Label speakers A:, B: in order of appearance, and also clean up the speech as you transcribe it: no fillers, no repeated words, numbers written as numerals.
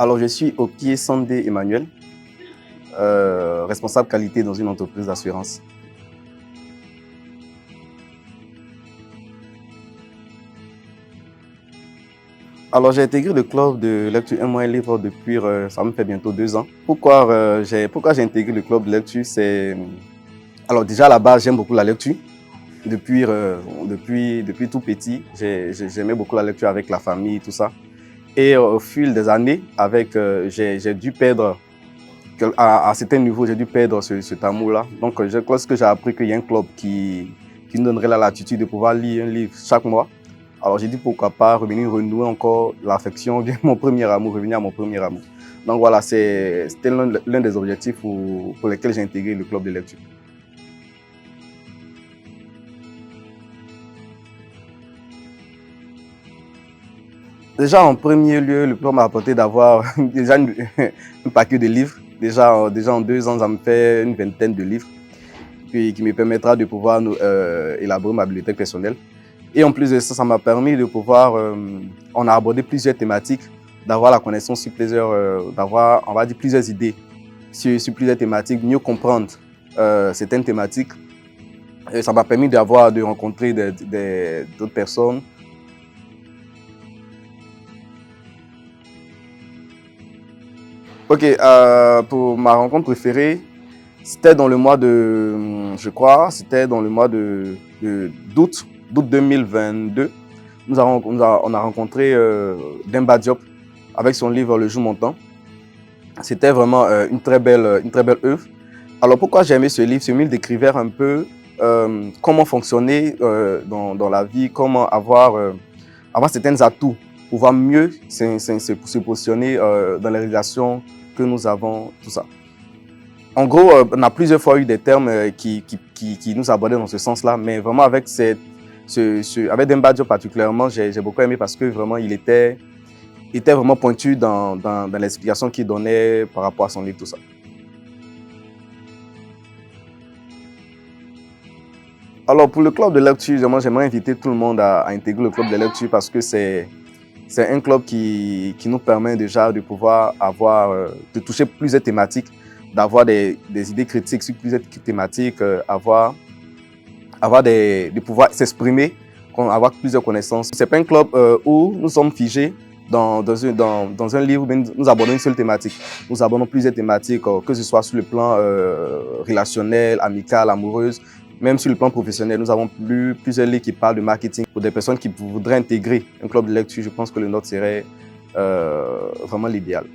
A: Alors, je suis Okié Sandé Emmanuel, responsable qualité dans une entreprise d'assurance. Alors, j'ai intégré le club de lecture Un mois livre depuis, ça me fait bientôt 2 ans. Pourquoi j'ai intégré le club de lecture, c'est... Alors, déjà, à la base, j'aime beaucoup la lecture. Depuis tout petit, j'aimais beaucoup la lecture avec la famille, tout ça. Et au fil des années, j'ai dû perdre, à certains niveaux, j'ai dû perdre cet amour-là. Donc, lorsque j'ai appris qu'il y a un club qui nous donnerait la latitude de pouvoir lire un livre chaque mois, alors j'ai dit pourquoi pas revenir renouer encore l'affection, mon premier amour, revenir à mon premier amour. Donc voilà, c'était l'un des objectifs pour lesquels j'ai intégré le club de lecture. Déjà, en premier lieu, le club m'a apporté d'avoir déjà un paquet de livres. Déjà en 2 ans, ça me fait une vingtaine de livres, puis qui me permettra de pouvoir élaborer ma bibliothèque personnelle. Et en plus de ça, ça m'a permis de pouvoir, on a abordé plusieurs thématiques, d'avoir la connaissance sur d'avoir, on va dire, plusieurs idées sur plusieurs thématiques, mieux comprendre certaines thématiques. Et ça m'a permis de rencontrer d'autres personnes. Ok, pour ma rencontre préférée, c'était dans le mois de, je crois, c'était dans le mois d'août 2022. On a rencontré Demba Diop avec son livre Le jour montant. C'était vraiment une très belle œuvre. Alors pourquoi j'ai aimé ce livre? Ce livre décrivait un peu comment fonctionner dans la vie, comment avoir certains atouts, pouvoir mieux se positionner dans les relations que nous avons, tout ça. En gros, on a plusieurs fois eu des termes qui nous abordaient dans ce sens-là, mais vraiment avec Demba Diop particulièrement, j'ai beaucoup aimé parce que vraiment il était vraiment pointu dans l'explication qu'il donnait par rapport à son livre, tout ça. Alors pour le club de lecture, j'aimerais inviter tout le monde à intégrer le club de lecture parce que c'est un club qui nous permet déjà de pouvoir de toucher plusieurs thématiques, d'avoir des idées critiques sur plusieurs thématiques, de pouvoir s'exprimer, avoir plusieurs connaissances. C'est pas un club où nous sommes figés dans un livre, mais nous abordons une seule thématique. Nous abordons plusieurs thématiques, que ce soit sur le plan relationnel, amical, amoureuse, même sur le plan professionnel. Nous avons plusieurs livres qui parlent de marketing. Pour des personnes qui voudraient intégrer un club de lecture, je pense que le nôtre serait vraiment l'idéal.